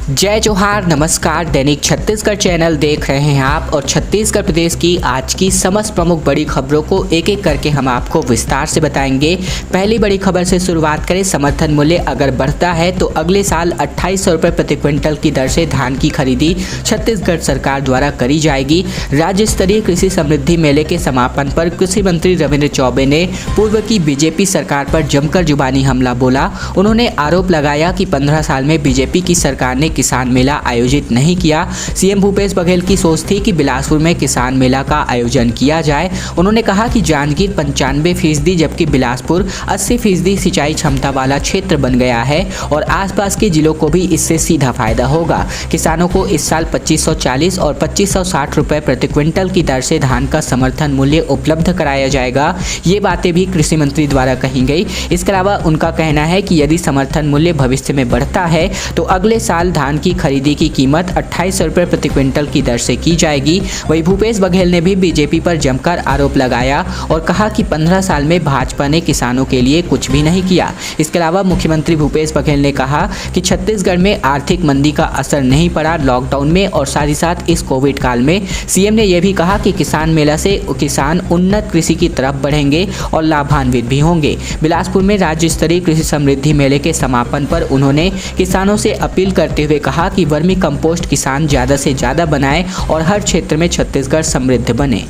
जय जोहार, नमस्कार। दैनिक छत्तीसगढ़ चैनल देख रहे हैं आप और छत्तीसगढ़ प्रदेश की आज की समस्त प्रमुख बड़ी खबरों को एक एक करके हम आपको विस्तार से बताएंगे। पहली बड़ी खबर से शुरुआत करें। समर्थन मूल्य अगर बढ़ता है तो अगले साल 2800 रुपये प्रति क्विंटल की दर से धान की खरीदी छत्तीसगढ़ सरकार द्वारा करी जाएगी। राज्य स्तरीय कृषि समृद्धि मेले के समापन पर कृषि मंत्री रविंद्र चौबे ने पूर्व की बीजेपी सरकार पर जमकर जुबानी हमला बोला। उन्होंने आरोप लगाया कि 15 साल में बीजेपी की सरकार ने किसान मेला आयोजित नहीं किया। सीएम भूपेश बघेल की सोच थी कि बिलासपुर में किसान मेला का आयोजन किया जाए। उन्होंने कहा कि जांजगीर 95% जबकि बिलासपुर 80% सिंचाई क्षमता वाला क्षेत्र बन गया है और आसपास के जिलों को भी इससे सीधा फायदा होगा। किसानों को इस साल 2540 और 2560 रुपए प्रति क्विंटल की दर से धान का समर्थन मूल्य उपलब्ध कराया जाएगा। ये बातें भी कृषि मंत्री द्वारा कही गई। इसके अलावा उनका कहना है कि यदि समर्थन मूल्य भविष्य में बढ़ता है तो अगले साल धान की खरीदी की कीमत 2800 रुपये प्रति क्विंटल की दर से की जाएगी। वहीं भूपेश बघेल ने भी बीजेपी पर जमकर आरोप लगाया और कहा कि 15 साल में भाजपा ने किसानों के लिए कुछ भी नहीं किया। इसके अलावा मुख्यमंत्री भूपेश बघेल ने कहा कि छत्तीसगढ़ में आर्थिक मंदी का असर नहीं पड़ा लॉकडाउन में और साथ ही साथ इस कोविड काल में। सीएम ने यह भी कहा कि किसान मेला से किसान उन्नत कृषि की तरफ बढ़ेंगे और लाभान्वित भी होंगे। बिलासपुर में राज्य स्तरीय कृषि समृद्धि मेले के समापन पर उन्होंने किसानों से अपील करते हुए कहा कि वर्मी कंपोस्ट किसान ज़्यादा से ज़्यादा बनाएं और हर क्षेत्र में छत्तीसगढ़ समृद्ध बने।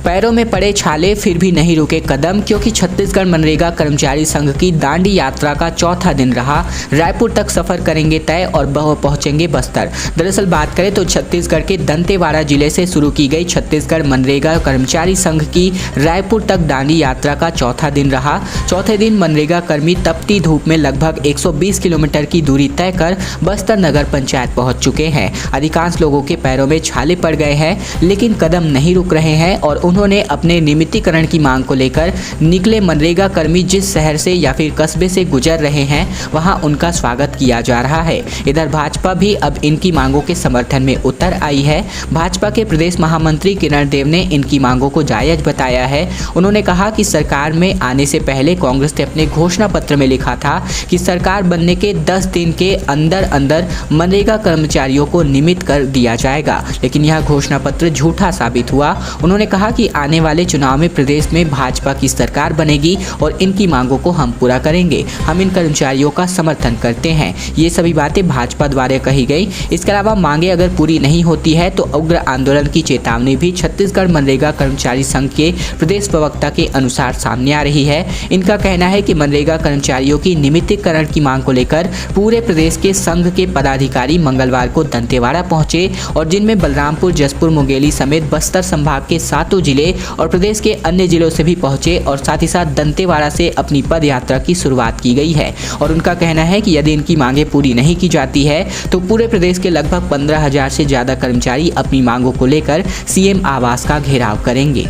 पैरों में पड़े छाले फिर भी नहीं रुके कदम, क्योंकि छत्तीसगढ़ मनरेगा कर्मचारी संघ की दांडी यात्रा का चौथा दिन रहा। रायपुर तक सफर करेंगे तय और पहुंचेंगे बस्तर। दरअसल बात करें तो छत्तीसगढ़ के दंतेवाड़ा जिले से शुरू की गई छत्तीसगढ़ मनरेगा कर्मचारी संघ की रायपुर तक दांडी यात्रा का चौथा दिन रहा। चौथे दिन मनरेगा कर्मी तपती धूप में लगभग 120 किलोमीटर की दूरी तय कर बस्तर नगर पंचायत पहुंच चुके हैं। अधिकांश लोगों के पैरों में छाले पड़ गए हैं, लेकिन कदम नहीं रुक रहे हैं और उन्होंने अपने नियमितीकरण की मांग को लेकर निकले मनरेगा कर्मी जिस शहर से या फिर कस्बे से गुजर रहे हैं वहां उनका स्वागत किया जा रहा है। इधर भाजपा भी अब इनकी मांगों के समर्थन में उतर आई है। भाजपा के प्रदेश महामंत्री किरण देव ने इनकी मांगों को जायज बताया है। उन्होंने कहा कि सरकार में आने से पहले कांग्रेस ने अपने घोषणा पत्र में लिखा था कि सरकार बनने के 10 दिन के अंदर अंदर मनरेगा कर्मचारियों को नियमित कर दिया जाएगा, लेकिन यह घोषणा पत्र झूठा साबित हुआ। उन्होंने कहा कि आने वाले चुनाव में प्रदेश में भाजपा की सरकार बनेगी और इनकी मांगों को हम पूरा करेंगे। हम इन कर्मचारियों का समर्थन करते हैं। ये सभी बातें भाजपा द्वारा कही गई। इसके अलावा मांगे अगर पूरी नहीं होती है तो उग्र आंदोलन की चेतावनी भी छत्तीसगढ़ मनरेगा कर्मचारी संघ के प्रदेश प्रवक्ता के अनुसार सामने आ रही है। इनका कहना है कि मनरेगा कर्मचारियों की नियमितीकरण की मांग को लेकर पूरे प्रदेश के संघ के पदाधिकारी मंगलवार को दंतेवाड़ा पहुंचे और जिनमें बलरामपुर, जसपुर, मुंगेली समेत बस्तर संभाग के 7 जिले और प्रदेश के अन्य जिलों से भी पहुंचे और साथ ही साथ दंतेवाड़ा से अपनी पद यात्रा की शुरुआत की गई है। और उनका कहना है कि यदि इनकी मांगें पूरी नहीं की जाती है तो पूरे प्रदेश के लगभग 15,000 से ज़्यादा कर्मचारी अपनी मांगों को लेकर सीएम आवास का घेराव करेंगे।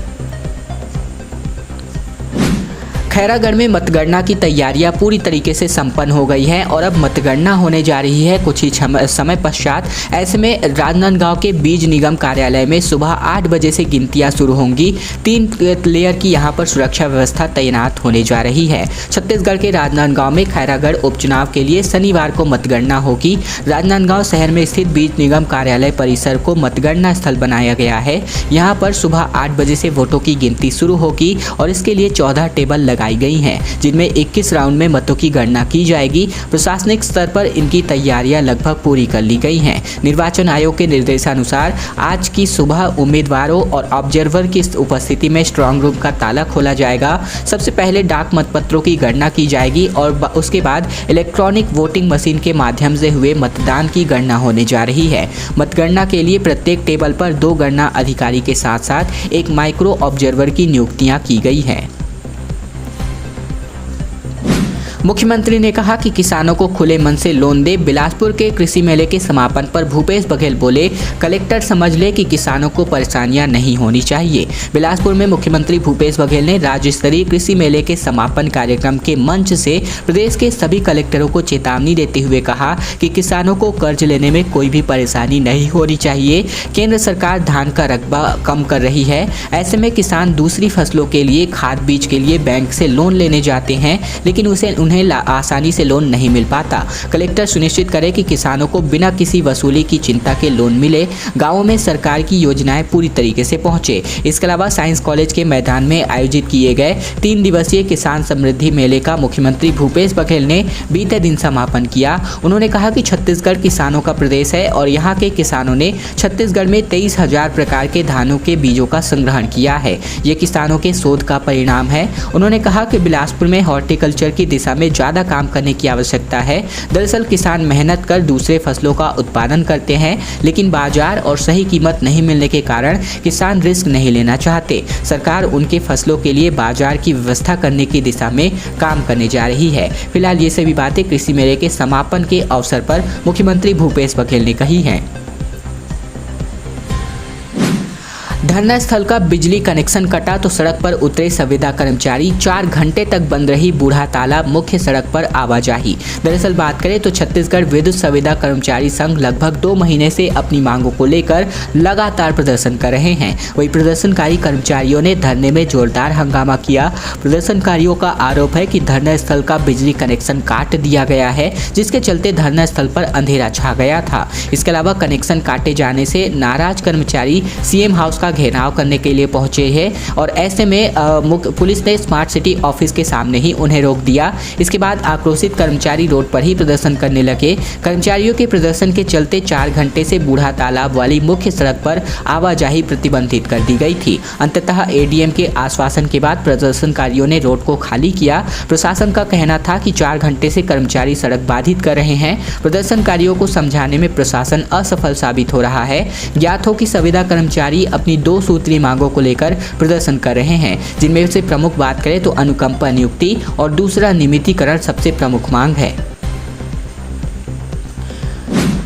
खैरागढ़ में मतगणना की तैयारियां पूरी तरीके से संपन्न हो गई हैं और अब मतगणना होने जा रही है कुछ ही समय पश्चात। ऐसे में राजनांदगांव के बीज निगम कार्यालय में सुबह 8 बजे से गिनतियां शुरू होंगी। 3 लेयर की यहां पर सुरक्षा व्यवस्था तैनात होने जा रही है। छत्तीसगढ़ के राजनांदगांव में खैरागढ़ उपचुनाव के लिए शनिवार को मतगणना होगी। राजनांदगांव शहर में स्थित बीज निगम कार्यालय परिसर को मतगणना स्थल बनाया गया है। यहाँ पर सुबह 8 बजे से वोटों की गिनती शुरू होगी और इसके लिए 14 टेबल लगाई गई हैं, जिनमें 21 राउंड में मतों की गणना की जाएगी। प्रशासनिक स्तर पर इनकी तैयारियां लगभग पूरी कर ली गई हैं। निर्वाचन आयोग के निर्देशानुसार आज की सुबह उम्मीदवारों और ऑब्जर्वर की उपस्थिति में स्ट्रांग रूम का ताला खोला जाएगा। सबसे पहले डाक मतपत्रों की गणना की जाएगी और उसके बाद इलेक्ट्रॉनिक वोटिंग मशीन के माध्यम से हुए मतदान की गणना होने जा रही है। मतगणना के लिए प्रत्येक टेबल पर 2 गणना अधिकारी के साथ साथ एक माइक्रो ऑब्जर्वर की नियुक्तियां की गई हैं। मुख्यमंत्री ने कहा कि किसानों को खुले मन से लोन दे। बिलासपुर के कृषि मेले के समापन पर भूपेश बघेल बोले, कलेक्टर समझ ले कि किसानों को परेशानियां नहीं होनी चाहिए। बिलासपुर में मुख्यमंत्री भूपेश बघेल ने राज्य स्तरीय कृषि मेले के समापन कार्यक्रम के मंच से प्रदेश के सभी कलेक्टरों को चेतावनी देते हुए कहा कि किसानों को कर्ज लेने में कोई भी परेशानी नहीं होनी चाहिए। केंद्र सरकार धान का रकबा कम कर रही है। ऐसे में किसान दूसरी फसलों के लिए खाद बीज के लिए बैंक से लोन लेने जाते हैं, लेकिन उसे उन्हें आसानी से लोन नहीं मिल पाता। कलेक्टर सुनिश्चित करे कि किसानों को बिना किसी वसूली की चिंता के लोन मिले, गाँवों में सरकार की योजनाएं पूरी तरीके से पहुंचे। इसके अलावा साइंस कॉलेज के मैदान में आयोजित किए गए 3 दिवसीय किसान समृद्धि मेले का मुख्यमंत्री भूपेश बघेल ने बीते दिन समापन किया। उन्होंने कहा कि छत्तीसगढ़ किसानों का प्रदेश है और यहाँ के किसानों ने छत्तीसगढ़ में 23,000 प्रकार के धानों के बीजों का संग्रहण किया है। ये किसानों के शोध का परिणाम है। उन्होंने कहा कि बिलासपुर में हॉर्टिकल्चर की दिशा में ज़्यादा काम करने की आवश्यकता है। दरअसल किसान मेहनत कर दूसरे फसलों का उत्पादन करते हैं, लेकिन बाजार और सही कीमत नहीं मिलने के कारण किसान रिस्क नहीं लेना चाहते। सरकार उनके फसलों के लिए बाजार की व्यवस्था करने की दिशा में काम करने जा रही है। फिलहाल ये सभी बातें कृषि मेले के समापन के अवसर पर मुख्यमंत्री भूपेश बघेल ने कही हैं। धरना स्थल का बिजली कनेक्शन कटा तो सड़क पर उतरे संविदा कर्मचारी, 4 घंटे तक बंद रही बूढ़ा तालाब मुख्य सड़क पर आवाजाही। दरअसल बात करें तो छत्तीसगढ़ विद्युत संविदा कर्मचारी संघ लगभग 2 महीने से अपनी मांगों को लेकर लगातार प्रदर्शन कर रहे हैं। वही प्रदर्शनकारी कर्मचारियों ने धरने में जोरदार हंगामा किया। प्रदर्शनकारियों का आरोप है कि धरना स्थल का बिजली कनेक्शन काट दिया गया है, जिसके चलते धरना स्थल पर अंधेरा छा गया था। इसके अलावा कनेक्शन काटे जाने से नाराज कर्मचारी सीएम हाउस का घेराव करने के लिए पहुंचे हैं और ऐसे में पुलिस ने स्मार्ट सिटी ऑफिस के सामने ही उन्हें रोक दिया। इसके बाद आक्रोशित कर्मचारी रोड पर ही प्रदर्शन करने लगे। कर्मचारियों के प्रदर्शन के चलते 4 घंटे से बूढ़ा तालाब वाली मुख्य सड़क पर आवाजाही प्रतिबंधित कर दी गई थी। अंततः एडीएम के आश्वासन के बाद प्रदर्शनकारियों ने रोड को खाली किया। प्रशासन का कहना था कि 4 घंटे से कर्मचारी सड़क बाधित कर रहे हैं। प्रदर्शनकारियों को समझाने में प्रशासन असफल साबित हो रहा है। ज्ञात हो कि संविदा कर्मचारी अपनी 2 सूत्री मांगों को लेकर प्रदर्शन कर रहे हैं, जिनमें से प्रमुख बात करें तो अनुकंपा नियुक्ति और दूसरा नियमितीकरण सबसे प्रमुख मांग है।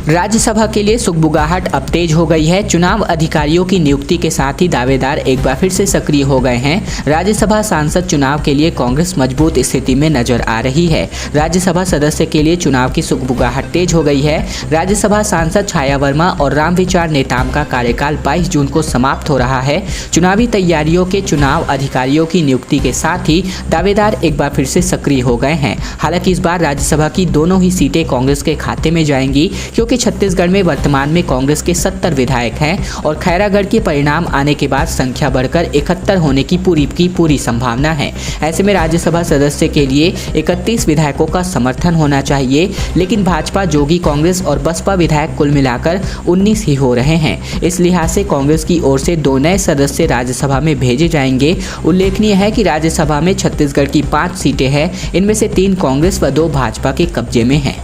राज्यसभा के लिए सुगबुगाहट अब तेज हो गई है। चुनाव अधिकारियों की नियुक्ति के साथ ही दावेदार एक बार फिर से सक्रिय हो गए हैं। राज्यसभा सांसद चुनाव के लिए कांग्रेस मजबूत स्थिति में नजर आ रही है। राज्यसभा सदस्य के लिए चुनाव की सुगबुगाहट तेज हो गई है। राज्यसभा सांसद छाया वर्मा और रामविचार नेताम का कार्यकाल 22 जून को समाप्त हो रहा है। चुनावी तैयारियों के चुनाव अधिकारियों की नियुक्ति के साथ ही दावेदार एक बार फिर से सक्रिय हो गए हैं। हालांकि इस बार राज्यसभा की दोनों ही सीटें कांग्रेस के खाते में जाएंगी, क्योंकि छत्तीसगढ़ में वर्तमान में कांग्रेस के 70 विधायक हैं और खैरागढ़ के परिणाम आने के बाद संख्या बढ़कर 71 होने की पूरी संभावना है। ऐसे में राज्यसभा सदस्य के लिए 31 विधायकों का समर्थन होना चाहिए, लेकिन भाजपा, जोगी कांग्रेस और बसपा विधायक कुल मिलाकर 19 ही हो रहे हैं। इस लिहाज से कांग्रेस की ओर से 2 नए सदस्य राज्यसभा में भेजे जाएंगे। उल्लेखनीय है कि राज्यसभा में छत्तीसगढ़ की 5 सीटें हैं, इनमें से 3 कांग्रेस व 2 भाजपा के कब्जे में हैं।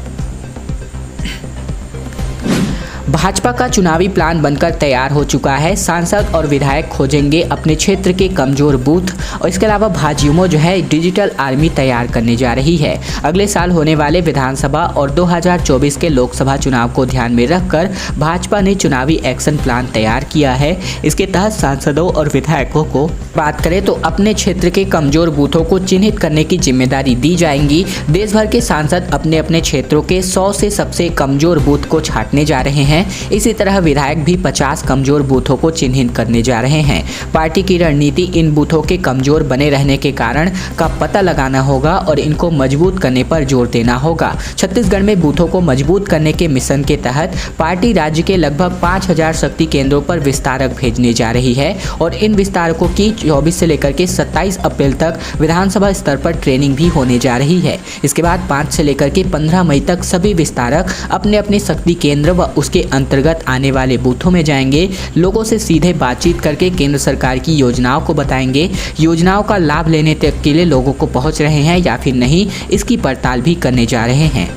भाजपा का चुनावी प्लान बनकर तैयार हो चुका है। सांसद और विधायक खोजेंगे अपने क्षेत्र के कमजोर बूथ और इसके अलावा भाजयुमो जो है डिजिटल आर्मी तैयार करने जा रही है। अगले साल होने वाले विधानसभा और 2024 के लोकसभा चुनाव को ध्यान में रखकर भाजपा ने चुनावी एक्शन प्लान तैयार किया है। इसके तहत सांसदों और विधायकों को बात करें तो अपने क्षेत्र के कमजोर बूथों को चिन्हित करने की जिम्मेदारी दी जाएगी। देश भर के सांसद अपने अपने क्षेत्रों के 100 से सबसे कमजोर बूथ को छांटने जा रहे हैं। इसी तरह विधायक भी 50 कमजोर बूथों को चिन्हित करने जा रहे हैं। पार्टी की रणनीति इन बूथों के कमजोर बने रहने के कारण का पता लगाना होगा और इनको मजबूत करने पर जोर देना होगा। छत्तीसगढ़ में बूथों को मजबूत करने के मिशन के तहत पार्टी राज्य के लगभग 5000 शक्ति केंद्रों पर विस्तारक भेजने जा रही है और इन विस्तारकों की 24 से लेकर के 27 अप्रैल तक विधानसभा स्तर पर ट्रेनिंग भी होने जा रही है। इसके बाद 5 से लेकर के 15 मई तक सभी विस्तारक अपने अपने शक्ति केंद्र व उसके अंतर्गत आने वाले बूथों में जाएंगे। लोगों से सीधे बातचीत करके केंद्र सरकार की योजनाओं को बताएंगे। योजनाओं का लाभ लेने तक के लिए लोगों को पहुंच रहे हैं या फिर नहीं, इसकी पड़ताल भी करने जा रहे हैं।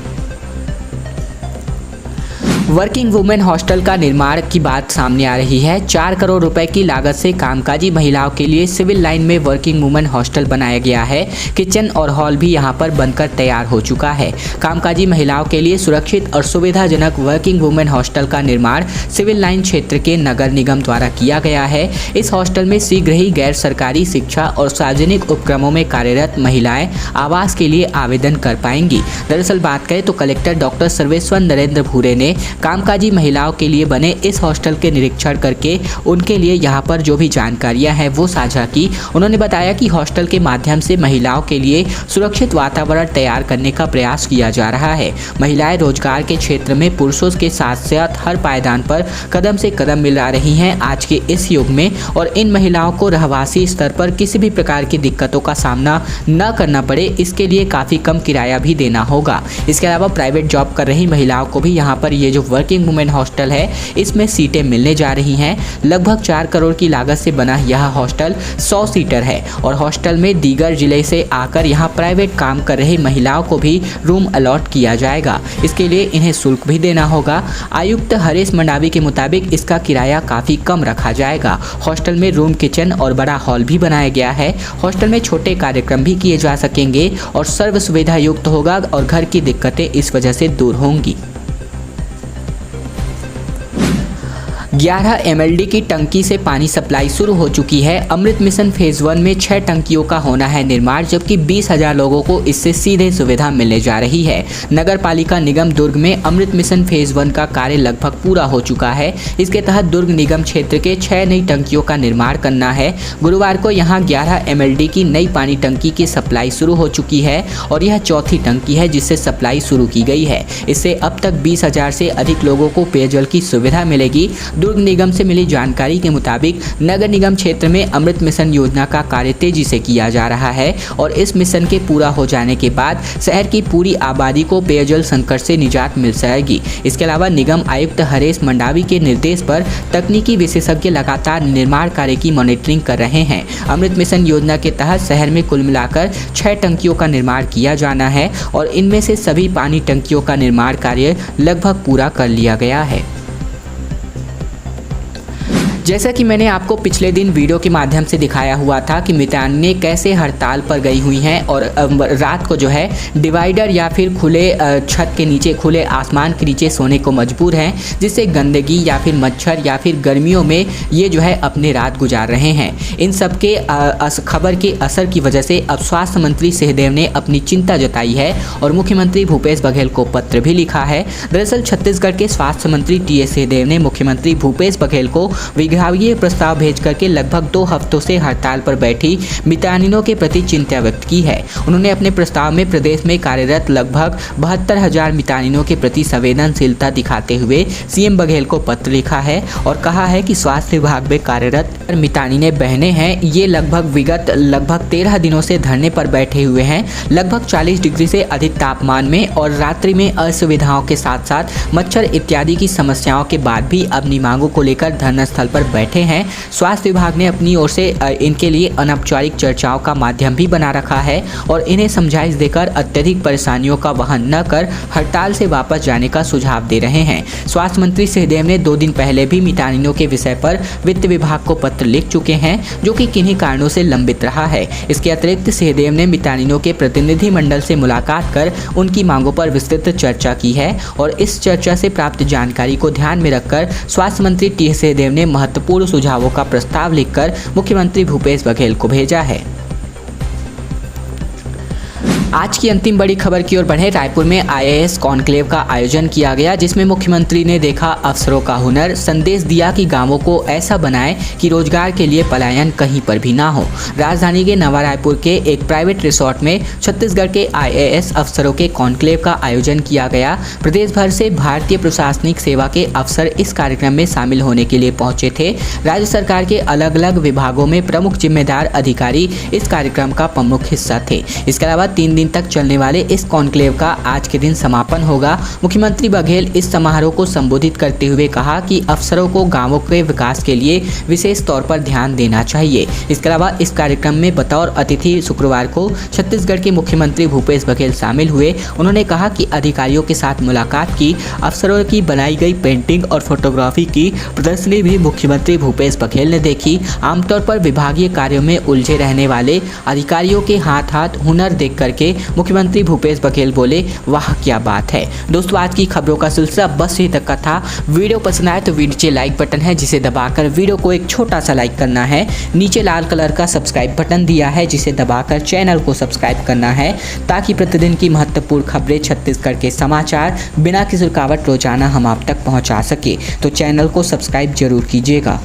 वर्किंग वुमेन हॉस्टल का निर्माण की बात सामने आ रही है। 4 करोड़ रुपए की लागत से कामकाजी महिलाओं के लिए सिविल लाइन में वर्किंग वुमेन हॉस्टल बनाया गया है। किचन और हॉल भी यहां पर बनकर तैयार हो चुका है। कामकाजी महिलाओं के लिए सुरक्षित और सुविधाजनक वर्किंग वुमेन हॉस्टल का निर्माण सिविल लाइन क्षेत्र के नगर निगम द्वारा किया गया है। इस हॉस्टल में शीघ्र ही गैर सरकारी शिक्षा और सार्वजनिक उपक्रमों में कार्यरत महिलाएं आवास के लिए आवेदन कर पाएंगी। दरअसल बात करें तो कलेक्टर डॉक्टर सर्वेश्वर नरेंद्र भूरे ने कामकाजी महिलाओं के लिए बने इस हॉस्टल के निरीक्षण करके उनके लिए यहाँ पर जो भी जानकारियाँ हैं वो साझा की। उन्होंने बताया कि हॉस्टल के माध्यम से महिलाओं के लिए सुरक्षित वातावरण तैयार करने का प्रयास किया जा रहा है। महिलाएं रोजगार के क्षेत्र में पुरुषों के साथ साथ हर पायदान पर कदम से कदम मिला रही हैं आज के इस युग में, और इन महिलाओं को रहवासी स्तर पर किसी भी प्रकार की दिक्कतों का सामना न करना पड़े, इसके लिए काफ़ी कम किराया भी देना होगा। इसके अलावा प्राइवेट जॉब कर रही महिलाओं को भी यहाँ पर ये जो वर्किंग वुमेन हॉस्टल है इसमें सीटें मिलने जा रही हैं। लगभग 4 करोड़ की लागत से बना यह हॉस्टल 100 सीटर है और हॉस्टल में दीगर जिले से आकर यहाँ प्राइवेट काम कर रही महिलाओं को भी रूम अलॉट किया जाएगा। इसके लिए इन्हें शुल्क भी देना होगा। आयुक्त हरीश मंडावी के मुताबिक इसका किराया काफ़ी कम रखा जाएगा। हॉस्टल में रूम, किचन और बड़ा हॉल भी बनाया गया है। हॉस्टल में छोटे कार्यक्रम भी किए जा सकेंगे और सर्व सुविधा युक्त होगा और घर की दिक्कतें इस वजह से दूर होंगी। 11 MLD की टंकी से पानी सप्लाई शुरू हो चुकी है। अमृत मिशन फेज 1 में 6 टंकियों का होना है निर्माण, जबकि 20,000 लोगों को इससे सीधे सुविधा मिलने जा रही है। नगर पालिका निगम दुर्ग में अमृत मिशन फेज 1 का कार्य लगभग पूरा हो चुका है। इसके तहत दुर्ग निगम क्षेत्र के 6 नई टंकियों का निर्माण करना है। गुरुवार को यहाँ 11 MLD की नई पानी टंकी की सप्लाई शुरू हो चुकी है और यह चौथी टंकी है जिससे सप्लाई शुरू की गई है। इससे अब तक 20,000 से अधिक लोगों को पेयजल की सुविधा मिलेगी। दुर्ग निगम से मिली जानकारी के मुताबिक नगर निगम क्षेत्र में अमृत मिशन योजना का कार्य तेजी से किया जा रहा है और इस मिशन के पूरा हो जाने के बाद शहर की पूरी आबादी को पेयजल संकट से निजात मिल जाएगी। इसके अलावा निगम आयुक्त हरीश मंडावी के निर्देश पर तकनीकी विशेषज्ञ लगातार निर्माण कार्य की मॉनिटरिंग कर रहे हैं। अमृत मिशन योजना के तहत शहर में कुल मिलाकर 6 टंकियों का निर्माण किया जाना है और इनमें से सभी पानी टंकियों का निर्माण कार्य लगभग पूरा कर लिया गया है। जैसा कि मैंने आपको पिछले दिन वीडियो के माध्यम से दिखाया हुआ था कि मितानिनें कैसे हड़ताल पर गई हुई हैं और रात को जो है डिवाइडर या फिर खुले छत के नीचे, खुले आसमान के नीचे सोने को मजबूर हैं, जिससे गंदगी या फिर मच्छर या फिर गर्मियों में ये जो है अपने रात गुजार रहे हैं। इन सब के खबर के असर की वजह से अब स्वास्थ्य मंत्री सिंहदेव ने अपनी चिंता जताई है और मुख्यमंत्री भूपेश बघेल को पत्र भी लिखा है। दरअसल छत्तीसगढ़ के स्वास्थ्य मंत्री TS सिंहदेव ने मुख्यमंत्री भूपेश बघेल को विभागीय प्रस्ताव भेज करके लगभग 2 हफ्तों से हड़ताल पर बैठी मितानिनों के प्रति चिंता व्यक्त की है। उन्होंने अपने प्रस्ताव में प्रदेश में कार्यरत लगभग 72,000 मितानिनों के प्रति संवेदनशीलता दिखाते हुए CM बघेल को पत्र लिखा है और कहा है कि स्वास्थ्य विभाग में कार्यरत मितानिनें बहनें हैं, ये विगत 13 दिनों से धरने पर बैठे हुए हैं। लगभग 40 डिग्री से अधिक तापमान में और रात्रि में असुविधाओं के साथ साथ मच्छर इत्यादि की समस्याओं के बाद भी अपनी मांगों को लेकर धरना स्थल पर बैठे हैं। स्वास्थ्य विभाग ने अपनी ओर से इनके लिए अनौपचारिक चर्चाओं का माध्यम भी बना रखा है और इन्हें समझाइश देकर अत्यधिक परेशानियों का वहन न कर हड़ताल से वापस जाने का सुझाव दे रहे हैं। स्वास्थ्य मंत्री सिंहदेव ने 2 दिन पहले भी मितानिनों के विषय पर वित्त विभाग को पत्र लिख चुके हैं, जो कि किन्हीं कारणों से लंबित रहा है। इसके अतिरिक्त सिंहदेव ने मितानिनों के प्रतिनिधि मंडल से मुलाकात कर उनकी मांगों पर विस्तृत चर्चा की है और इस चर्चा से प्राप्त जानकारी को ध्यान में रखकर स्वास्थ्य मंत्री TS सिंहदेव ने महत्वपूर्ण सुझावों का प्रस्ताव लिखकर मुख्यमंत्री भूपेश बघेल को भेजा है। आज की अंतिम बड़ी खबर की ओर बढ़े। रायपुर में IAS कॉन्क्लेव का आयोजन किया गया, जिसमें मुख्यमंत्री ने देखा अफसरों का हुनर, संदेश दिया कि गांवों को ऐसा बनाएं कि रोजगार के लिए पलायन कहीं पर भी ना हो। राजधानी के नवा रायपुर के एक प्राइवेट रिसोर्ट में छत्तीसगढ़ के IAS अफसरों के कॉन्क्लेव का आयोजन किया गया। प्रदेश भर से भारतीय प्रशासनिक सेवा के अफसर इस कार्यक्रम में शामिल होने के लिए पहुंचे थे। राज्य सरकार के अलग अलग विभागों में प्रमुख जिम्मेदार अधिकारी इस कार्यक्रम का प्रमुख हिस्सा थे। इसके अलावा 3 दिन तक चलने वाले इस कॉन्क्लेव का आज के दिन समापन होगा। मुख्यमंत्री बघेल इस समारोह को संबोधित करते हुए कहा कि अफसरों को गांवों के विकास के लिए विशेष तौर पर ध्यान देना चाहिए। इसके अलावा इस कार्यक्रम में बतौर अतिथि शुक्रवार को छत्तीसगढ़ के मुख्यमंत्री भूपेश बघेल शामिल हुए। उन्होंने कहा कि अधिकारियों के साथ मुलाकात की, अफसरों की बनाई गई पेंटिंग और फोटोग्राफी की प्रदर्शनी भी मुख्यमंत्री भूपेश बघेल ने देखी। आमतौर पर विभागीय कार्यों में उलझे रहने वाले अधिकारियों के हाथ हुनर देख करके मुख्यमंत्री भूपेश बघेल बोले, वाह क्या बात है। दोस्तों, आज की खबरों का सिलसिला बस यही तक का था। वीडियो पसंद आए तो नीचे लाइक बटन है जिसे दबाकर वीडियो को एक छोटा सा लाइक करना है। नीचे लाल कलर का सब्सक्राइब बटन दिया है जिसे दबाकर चैनल को सब्सक्राइब करना है, ताकि प्रतिदिन की महत्वपूर्ण खबरें, छत्तीसगढ़ के समाचार बिना किसी रुकावट रोजाना हम आप तक पहुंचा सके। तो चैनल को सब्सक्राइब जरूर कीजिएगा।